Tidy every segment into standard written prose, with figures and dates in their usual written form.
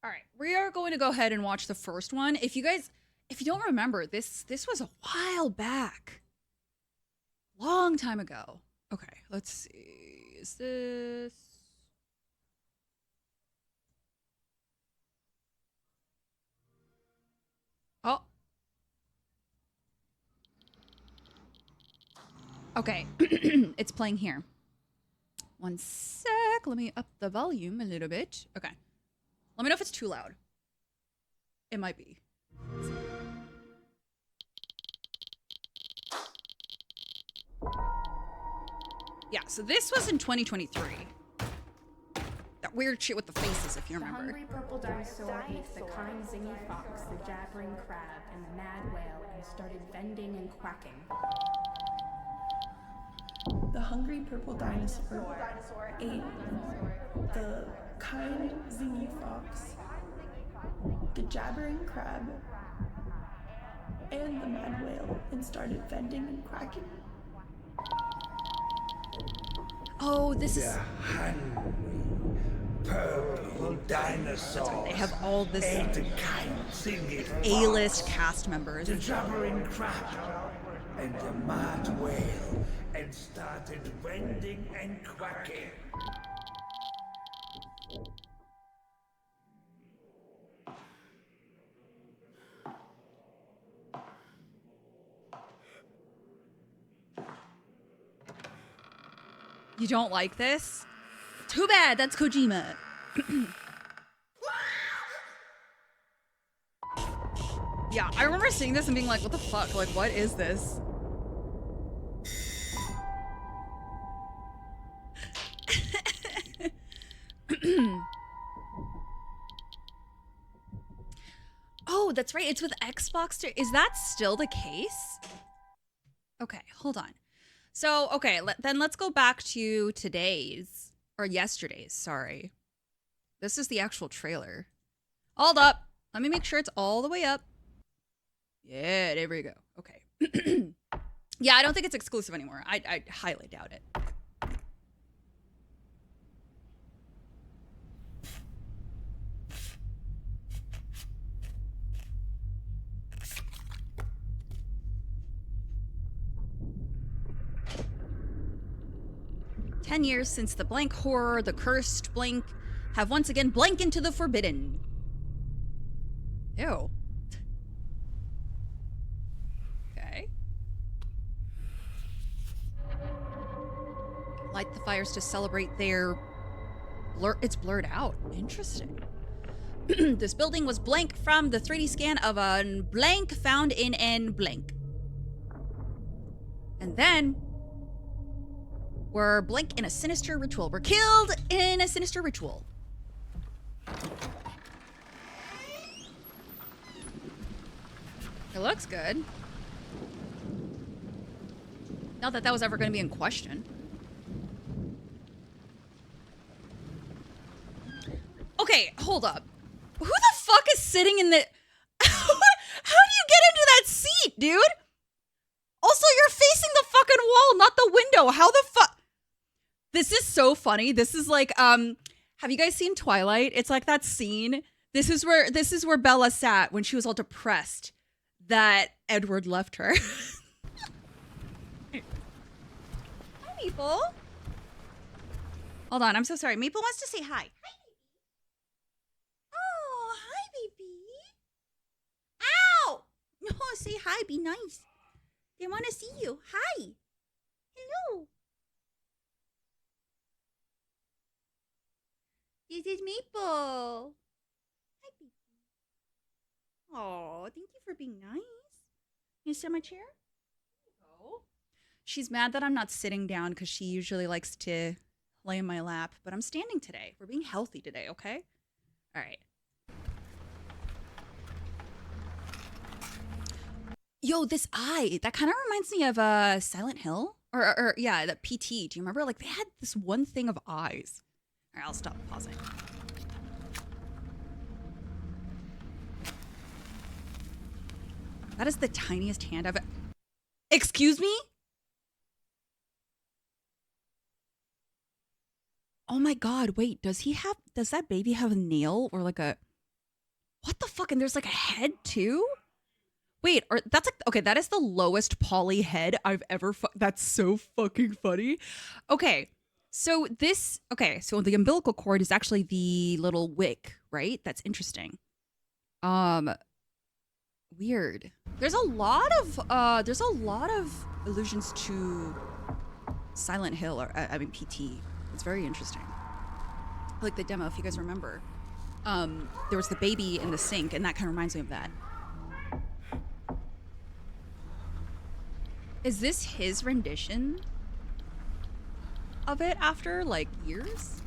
All right, we are going to go ahead and watch the first one. If you guys, if you don't remember, this was a while back, long time ago. Okay, let's see. Is this? Oh, okay. It's playing here. One sec. Let me up the volume a little bit. Okay. Let me know if it's too loud. It might be. Yeah, so this was in 2023. That weird shit with the faces, if you The remember. hungry purple dinosaur ate the kind zingy fox, the jabbering crab, and the mad whale and started vending and quacking. The hungry purple dinosaur ate the kind zingy fox, the jabbering crab, and the mad whale and started vending and quacking. Oh, this is. The hungry purple dinosaurs. They have all this ate the kind zingy A-list fox, cast members. the jabbering crab, and the mad whale, and started vending and quacking. You don't like this? Too bad, that's Kojima. Yeah, I remember seeing this and being like, what the fuck? Like, what is this? Oh, that's right. It's with Xbox. Is that still the case? Okay, hold on. So, okay, then let's go back to today's, or yesterday's, sorry. This is the actual trailer. Hold up. Let me make sure it's all the way up. Yeah, there we go. Okay. Yeah, I don't think it's exclusive anymore. I highly doubt it. "10 years since the blank horror, the cursed blank have once again blank into the forbidden." Ew. Okay. Light the fires to celebrate their it's blurred out. Interesting. "This building was blank from the 3D scan of a blank found in an blank. And then were blank in a sinister ritual. Were killed in a sinister ritual." It looks good. Not that that was ever going to be in question. Okay, hold up. Who the fuck is sitting in the... How do you get into that seat, dude? Also, you're facing the fucking wall, not the window. How the fuck... This is so funny. This is like, have you guys seen Twilight? It's like that scene. This is where Bella sat when she was all depressed that Edward left her. Hi, Maple. Hold on, I'm so sorry. Maple wants to say hi. Hi, baby. Oh, hi, baby. Ow! No, say hi. Be nice. They want to see you. Hi. Hello. This is Maple. Hi, baby. Oh, thank you for being nice. You sit on my chair? There you go. She's mad that I'm not sitting down because she usually likes to lay in my lap, but I'm standing today. We're being healthy today, okay? All right. Yo, this eye, that kind of reminds me of Silent Hill. Or yeah, the PT. Do you remember? Like, they had this one thing of eyes. All right, I'll stop pausing. That is the tiniest hand I've... Excuse me? Oh my god, wait, does that baby have a nail or like a... What the fuck? And there's like a head too? Wait, or that's like, okay, that is the lowest poly head I've ever, that's so fucking funny. Okay, so so the umbilical cord is actually the little wick, right? That's interesting. Weird. There's a lot of allusions to Silent Hill, or I mean PT. It's very interesting. Like the demo, if you guys remember. There was the baby in the sink, and that kind of reminds me of that. Is this his rendition of it after, like, years?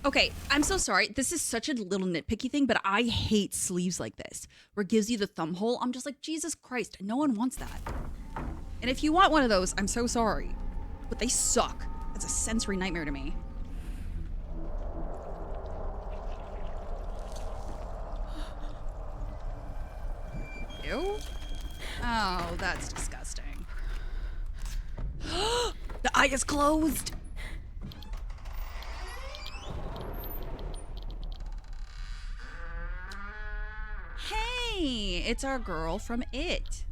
Okay, I'm so sorry. This is such a little nitpicky thing, but I hate sleeves like this, where it gives you the thumb hole. I'm just like, Jesus Christ, no one wants that. And if you want one of those, I'm so sorry. But they suck. It's a sensory nightmare to me. Ew. Oh, that's disgusting. The eye is closed. Hey, it's our girl from It.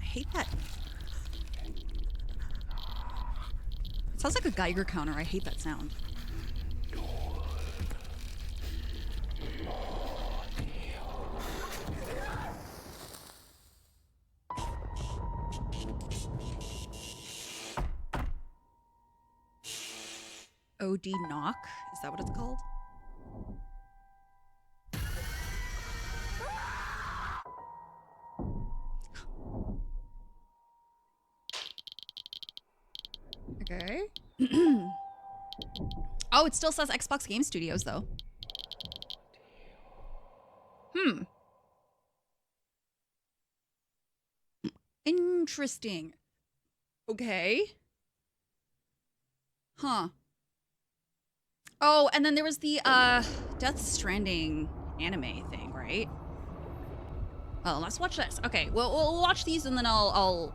I hate that. It sounds like a Geiger counter. I hate that sound. OD knock? Is that what it's called? Okay. Oh, it still says Xbox Game Studios, though. Interesting. Okay. Huh. Oh, and then there was the Death Stranding anime thing, right? Well, let's watch this. Okay, well, we'll watch these and then I'll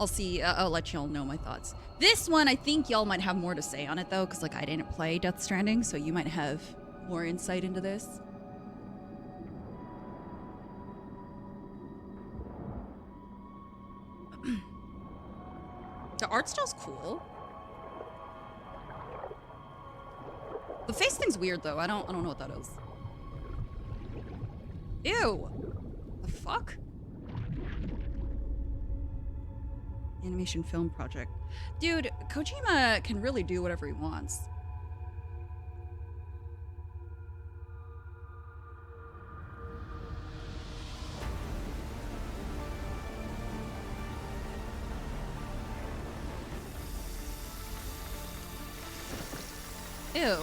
see. I'll let y'all know my thoughts. This one, I think y'all might have more to say on it though, because like I didn't play Death Stranding, so you might have more insight into this. The art style's cool. The face thing's weird though. I don't know what that is. Ew. The fuck? Animation film project. Dude, Kojima can really do whatever he wants. Ew.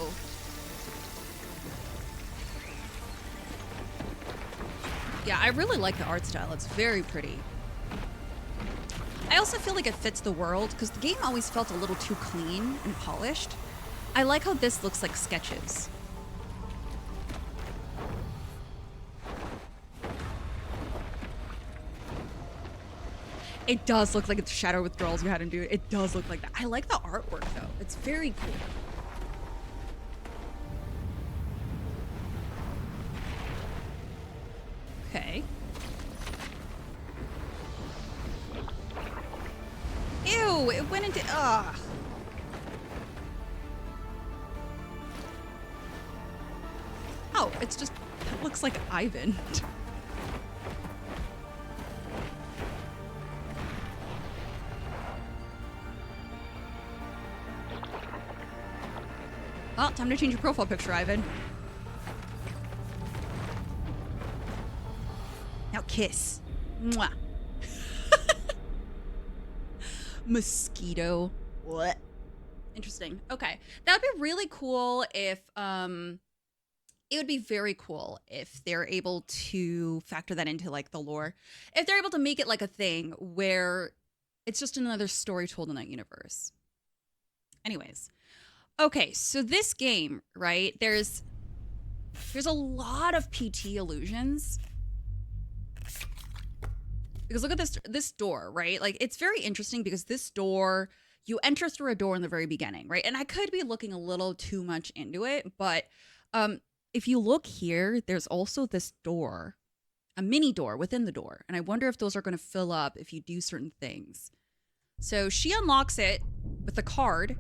Yeah, I really like the art style. It's very pretty. I also feel like it fits the world because the game always felt a little too clean and polished. I like how this looks like sketches. It does look like it's shadow withdrawals you had him do. It does look like that. I like the artwork though. It's very cool. Okay. Ew, it went into, ugh. Oh, it's just, it looks like Ivan. Well, time to change your profile picture, Ivan. Now kiss. Mwah. Mosquito. What? Interesting. Okay. That would be really cool if, it would be very cool if they're able to factor that into like the lore. If they're able to make it like a thing where it's just another story told in that universe. Anyways. Okay, so this game, right? There's There's a lot of PT illusions. Because look at this door, right? Like, it's very interesting because this door, you enter through a door in the very beginning, right? And I could be looking a little too much into it, but if you look here, there's also this door, a mini door within the door. And I wonder if those are going to fill up if you do certain things. So she unlocks it with a card.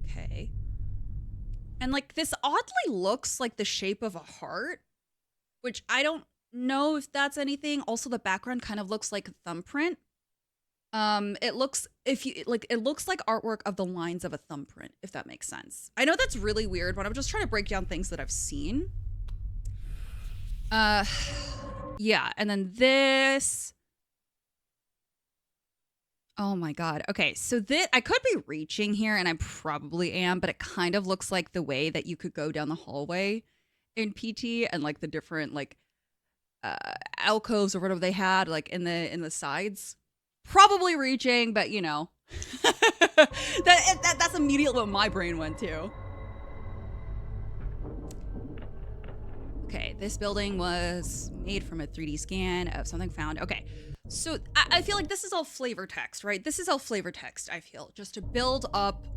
Okay. And like this oddly looks like the shape of a heart, which I don't know if that's anything. Also, the background kind of looks like a thumbprint. It looks it looks like artwork of the lines of a thumbprint, if that makes sense. I know that's really weird, but I'm just trying to break down things that I've seen. Yeah, and then this. Oh my god. Okay, so I could be reaching here, and I probably am, but it kind of looks like the way that you could go down the hallway in PT and like the different like alcoves or whatever they had like in the sides. Probably reaching, but you know, that's immediately what my brain went to. Okay, this building was made from a 3D scan of something found. Okay, so I feel like this is all flavor text, right? This is all flavor text, I feel, just to build up,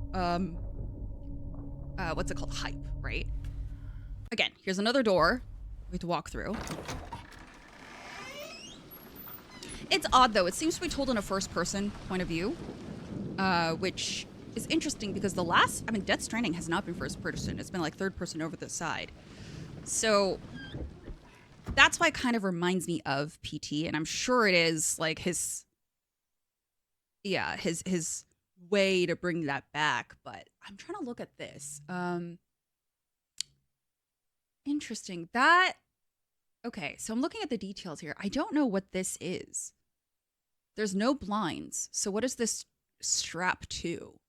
what's it called? Hype, right? Again, here's another door we have to walk through. It's odd, though. It seems to be told in a first-person point of view, which is interesting because Death Stranding has not been first-person. It's been like third-person over the side. So that's why it kind of reminds me of PT, and I'm sure it is like his way to bring that back. But I'm trying to look at this. Interesting. Okay, so I'm looking at the details here. I don't know what this is. There's no blinds. So what is this strap to?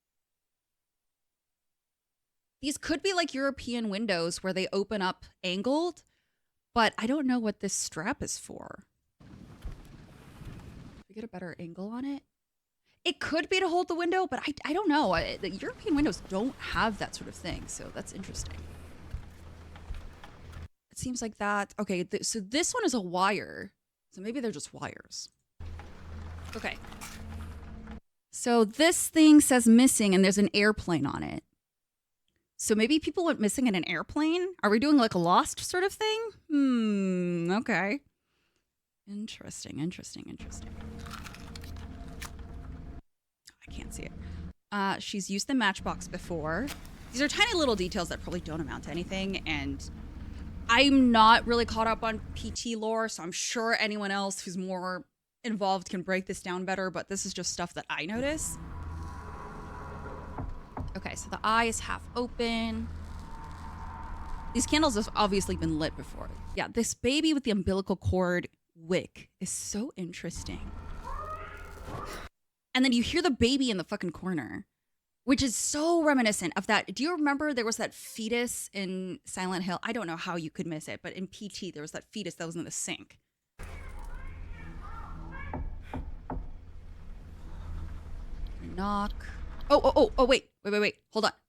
These could be like European windows where they open up angled, but I don't know what this strap is for. We get a better angle on it. It could be to hold the window, but I don't know. The European windows don't have that sort of thing, so that's interesting. It seems like that. Okay, so this one is a wire. So maybe they're just wires. Okay. So this thing says missing and there's an airplane on it. So maybe people went missing in an airplane? Are we doing like a Lost sort of thing? Okay. Interesting. I can't see it. She's used the matchbox before. These are tiny little details that probably don't amount to anything, and I'm not really caught up on PT lore, so I'm sure anyone else who's more involved can break this down better, but this is just stuff that I notice. Okay, so the eye is half open. These candles have obviously been lit before. Yeah, this baby with the umbilical cord wick is so interesting. And then you hear the baby in the fucking corner, which is so reminiscent of that. Do you remember there was that fetus in Silent Hill? I don't know how you could miss it, but in PT, there was that fetus that was in the sink. Knock. Oh, wait. Hold up.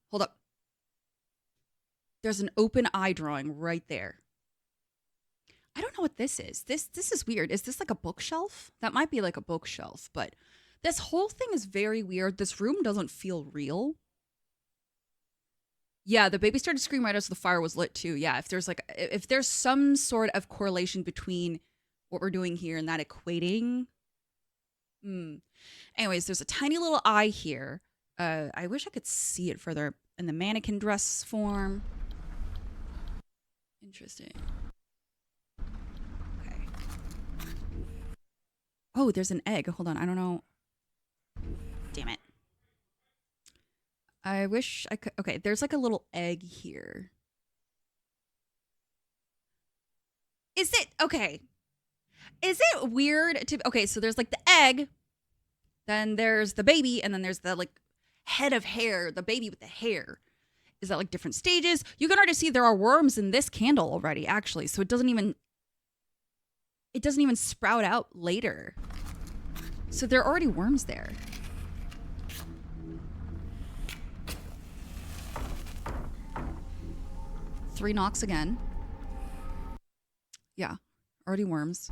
There's an open eye drawing right there. I don't know what this is. This is weird. Is this like a bookshelf? That might be like a bookshelf, but this whole thing is very weird. This room doesn't feel real. Yeah, the baby started screaming right as the fire was lit too. Yeah, if there's some sort of correlation between what we're doing here and that equating. Anyways, there's a tiny little eye here. I wish I could see it further in the mannequin dress form. Interesting. Okay. Oh, there's an egg. Hold on. I don't know. Damn it. I wish I could. Okay, there's like a little egg here. Is it okay? Is it weird to okay, so there's like the egg, then there's the baby, and then there's the like head of hair, the baby with the hair. Is that like different stages? You can already see there are worms in this candle already, actually. So it doesn't even sprout out later. So there are already worms there. 3 knocks again. Yeah, already worms.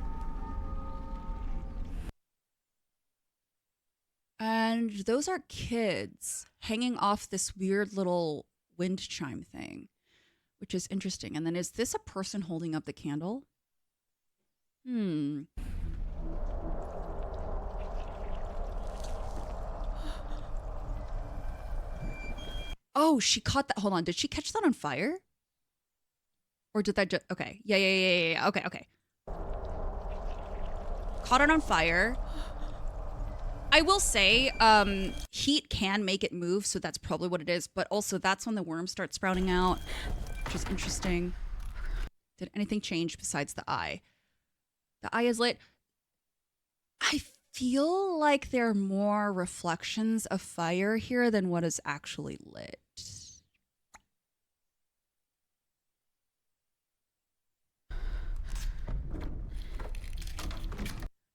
And those are kids hanging off this weird little wind chime thing, which is interesting. And then is this a person holding up the candle? Oh, she caught that. Hold on. Did she catch that on fire? Or did that just... Okay. Yeah. Okay. Caught it on fire. I will say, heat can make it move, so that's probably what it is. But also, that's when the worms start sprouting out, which is interesting. Did anything change besides the eye? The eye is lit. I feel like there are more reflections of fire here than what is actually lit.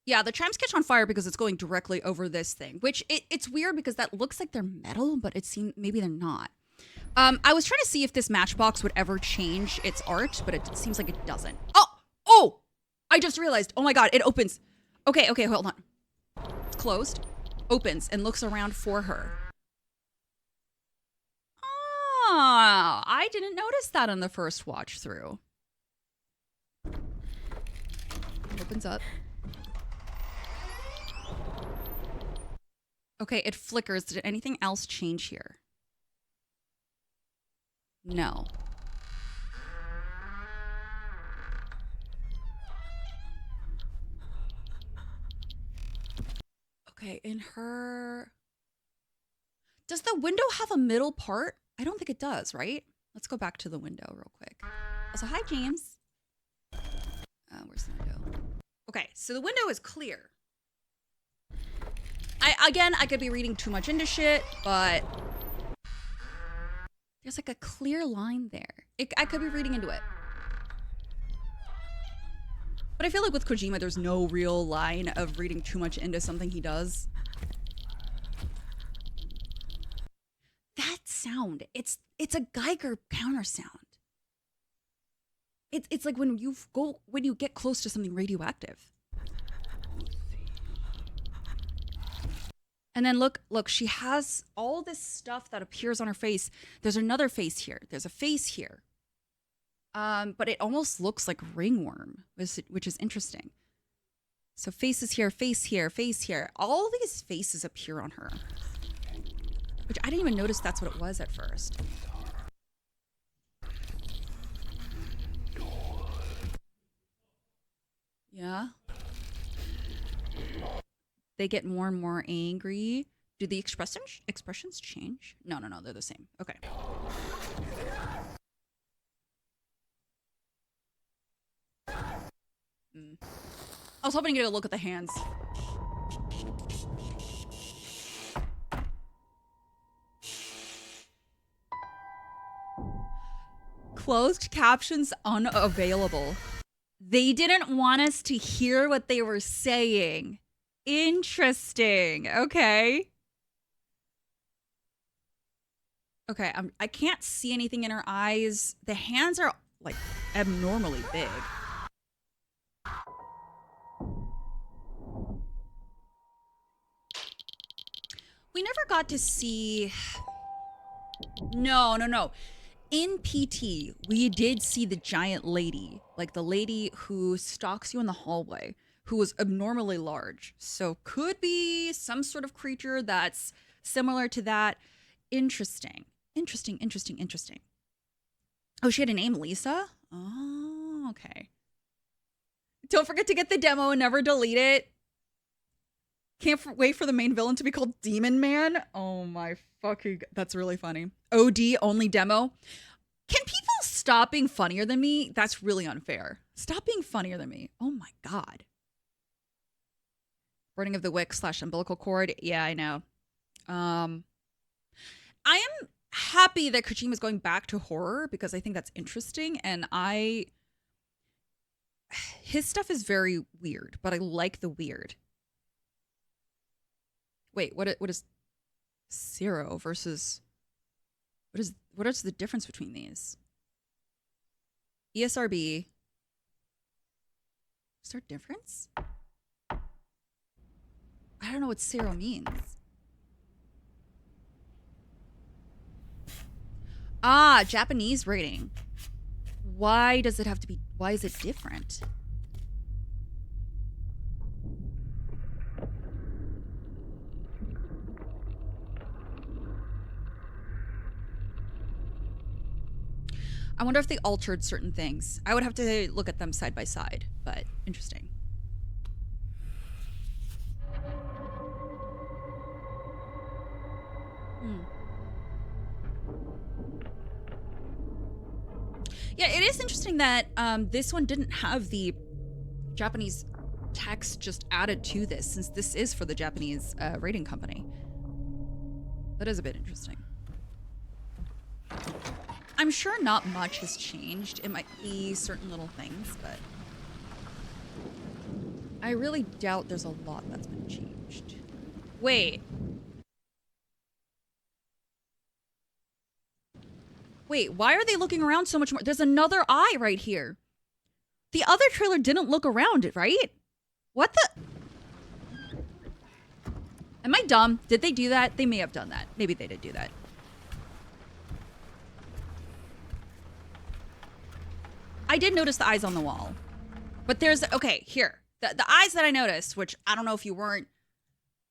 Yeah, the chimes catch on fire because it's going directly over this thing, which it's weird because that looks like they're metal, but it seems maybe they're not. I was trying to see if this matchbox would ever change its art, but it seems like it doesn't. Oh! I just realized. Oh my god, it opens. Okay, hold on. It's closed. Opens and looks around for her. Oh, I didn't notice that on the first watch through. Opens up. Okay, it flickers. Did anything else change here? No. Okay, in her... Does the window have a middle part? I don't think it does, right? Let's go back to the window real quick. Also, hi, James. Where's the window? Okay, so the window is clear. I could be reading too much into shit, but there's like a clear line there. I could be reading into it. But I feel like with Kojima, there's no real line of reading too much into something he does. That sound, it's a Geiger counter sound. It's like when you get close to something radioactive. And then look, she has all this stuff that appears on her face. There's another face here. There's a face here. But it almost looks like ringworm, which is interesting. So faces here, face here, face here. All these faces appear on her. Which I didn't even notice that's what it was at first. Yeah. They get more and more angry. Do the expressions change? No, they're the same. Okay. I was hoping to get a look at the hands. Closed captions unavailable. They didn't want us to hear what they were saying. Interesting. Okay. Okay, I can't see anything in her eyes. The hands are like abnormally big. We never got to see... No. In PT, we did see the giant lady, like the lady who stalks you in the hallway, who was abnormally large. So could be some sort of creature that's similar to that. Interesting. Oh, she had a name, Lisa? Oh, okay. Don't forget to get the demo and never delete it. Can't wait for the main villain to be called Demon Man. Oh my fucking... That's really funny. OD only demo. Can people stop being funnier than me? That's really unfair. Stop being funnier than me. Oh my god. Burning of the wick / umbilical cord. Yeah, I know. I am happy that Kojima's going back to horror because I think that's interesting, and his stuff is very weird, but I like the weird. Wait, what is Zero versus what is the difference between these? ESRB. Is there a difference? I don't know what zero means. Ah, Japanese rating. Why does it have to be, why is it different? I wonder if they altered certain things. I would have to look at them side by side, but interesting. Yeah, it is interesting that this one didn't have the Japanese text just added to this, since this is for the Japanese rating company. That is a bit interesting. I'm sure not much has changed. It might be certain little things, but I really doubt there's a lot that's been changed. Wait. Wait, why are they looking around so much more? There's another eye right here. The other trailer didn't look around it, right? What the? Am I dumb? Did they do that? They may have done that. Maybe they did do that. I did notice the eyes on the wall. But there's, okay, here. The eyes that I noticed, which I don't know if you weren't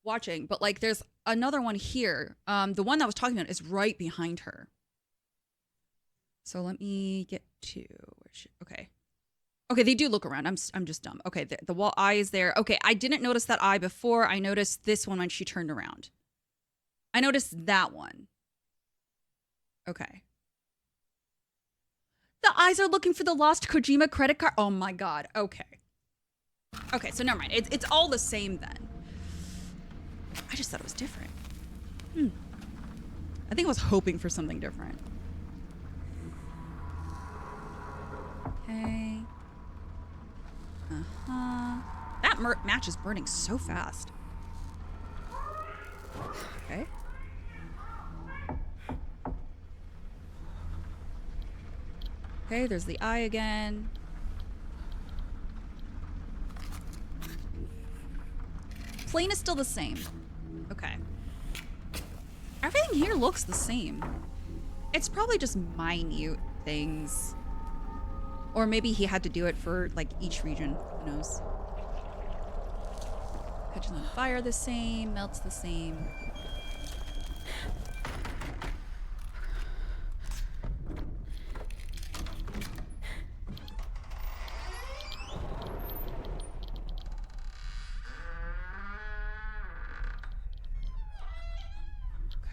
watching, but like there's another one here. The one that I was talking about is right behind her. So let me get to, okay. Okay, they do look around. I'm just dumb. Okay, the wall eye is there. Okay, I didn't notice that eye before. I noticed this one when she turned around. I noticed that one. Okay. The eyes are looking for the lost Kojima credit card. Oh my god. Okay. Okay, so never mind. It's all the same then. I just thought it was different. I think I was hoping for something different. Okay. That match is burning so fast. Okay. Okay, there's the eye again. Plane is still the same. Okay. Everything here looks the same. It's probably just minute things. Or maybe he had to do it for like each region. Who knows? Catches on fire the same, melts the same.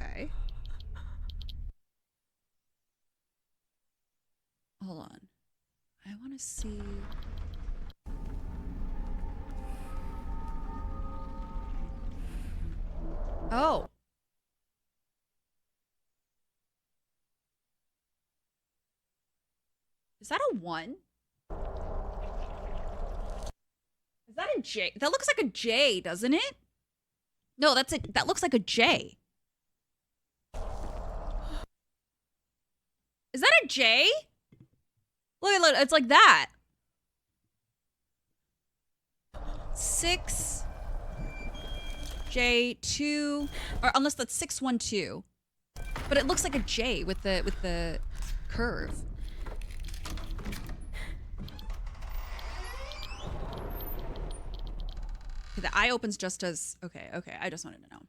Okay. Hold on. I want to see. Oh. Is that a 1? Is that a J? That looks like a J, doesn't it? No, that looks like a J. Is that a J? Look, it's like that. 6 J2, or unless that's 612. But it looks like a J with the curve. Okay, the eye opens just as okay, I just wanted to know.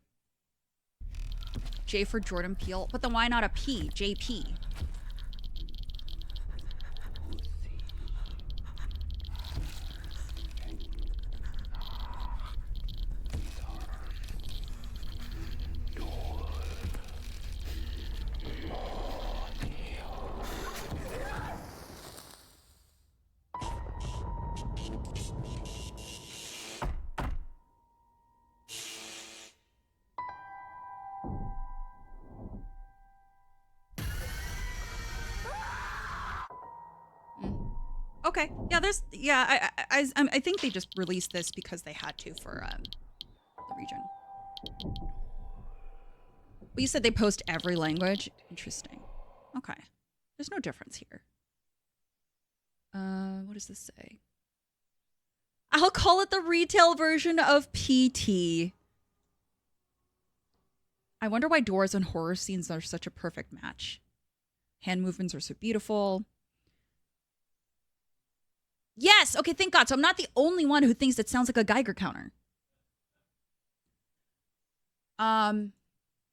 J for Jordan Peele, but then why not a P? JP. Okay. Yeah, I think they just released this because they had to for the region. But you said they post every language. Interesting. Okay. There's no difference here. What does this say? I'll call it the retail version of PT. I wonder why doors and horror scenes are such a perfect match. Hand movements are so beautiful. Yes! Okay, thank God. So I'm not the only one who thinks it sounds like a Geiger counter.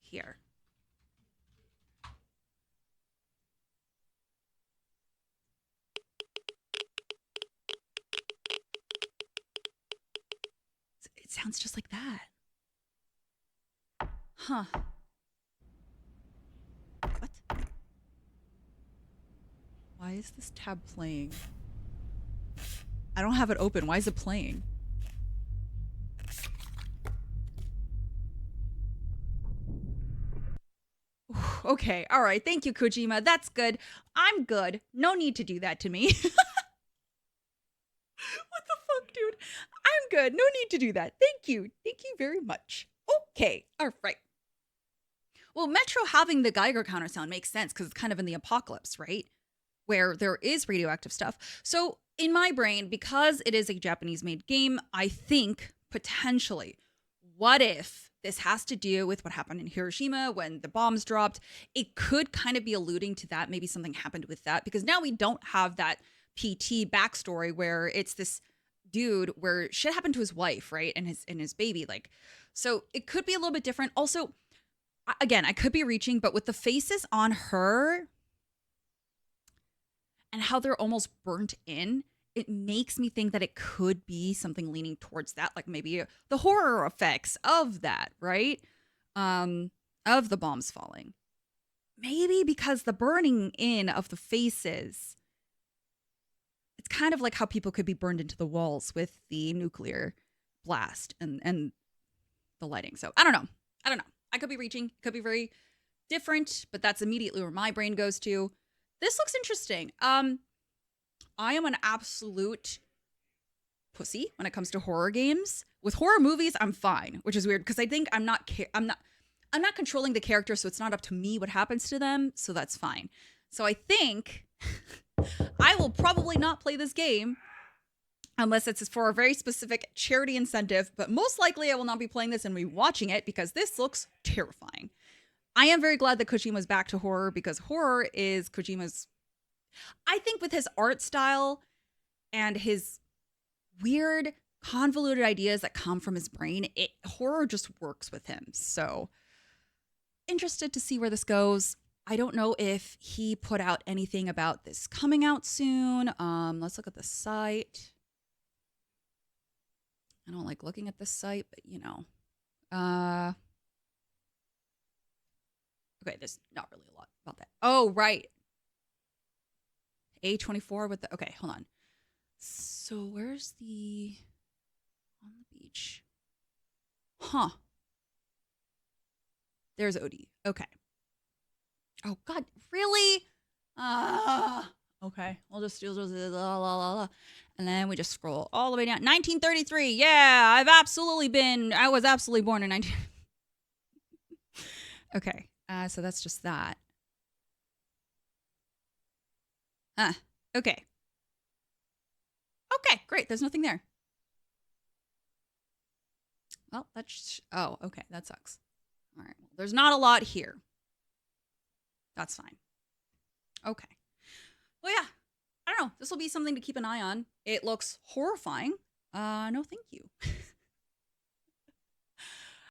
Here. It sounds just like that. Huh. What? Why is this tab playing? I don't have it open. Why is it playing? Okay, all right. Thank you, Kojima. That's good. I'm good. No need to do that to me. What the fuck, dude? I'm good. No need to do that. Thank you. Thank you very much. Okay, all right. Well, Metro having the Geiger counter sound makes sense because it's kind of in the apocalypse, right? Where there is radioactive stuff. So in my brain, because it is a Japanese-made game, I think potentially, what if this has to do with what happened in Hiroshima when the bombs dropped? It could kind of be alluding to that. Maybe something happened with that because now we don't have that PT backstory where it's this dude where shit happened to his wife, right? And his baby. Like, so it could be a little bit different. Also, again, I could be reaching, but with the faces on her and how they're almost burnt in, it makes me think that it could be something leaning towards that, like maybe the horror effects of that, right? Of the bombs falling. Maybe because the burning in of the faces, it's kind of like how people could be burned into the walls with the nuclear blast and the lighting. So I don't know. I could be reaching, could be very different, but that's immediately where my brain goes to. This looks interesting. I am an absolute pussy when it comes to horror games. With horror movies, I'm fine, which is weird because I think I'm not controlling the character, so it's not up to me what happens to them, so that's fine. So I think I will probably not play this game unless it's for a very specific charity incentive, but most likely I will not be playing this and rewatching it because this looks terrifying. I am very glad that Kojima's back to horror because horror is Kojima's, I think with his art style and his weird, convoluted ideas that come from his brain, horror just works with him. So interested to see where this goes. I don't know if he put out anything about this coming out soon. Let's look at the site. I don't like looking at this site, but you know. Okay, there's not really a lot about that. Oh, right. A24 with the, okay, hold on. So where's the, on the beach? Huh. There's OD. Okay. Oh, God, really? Okay, we'll just do la, la, la, la. And then we just scroll all the way down. 1933. Yeah, I was absolutely born in 19. Okay, so that's just that. Okay. Okay, great. There's nothing there. Well, that's, oh, okay, that sucks. All right, well, there's not a lot here. That's fine. Okay. Well, yeah, I don't know. This will be something to keep an eye on. It looks horrifying. No, thank you.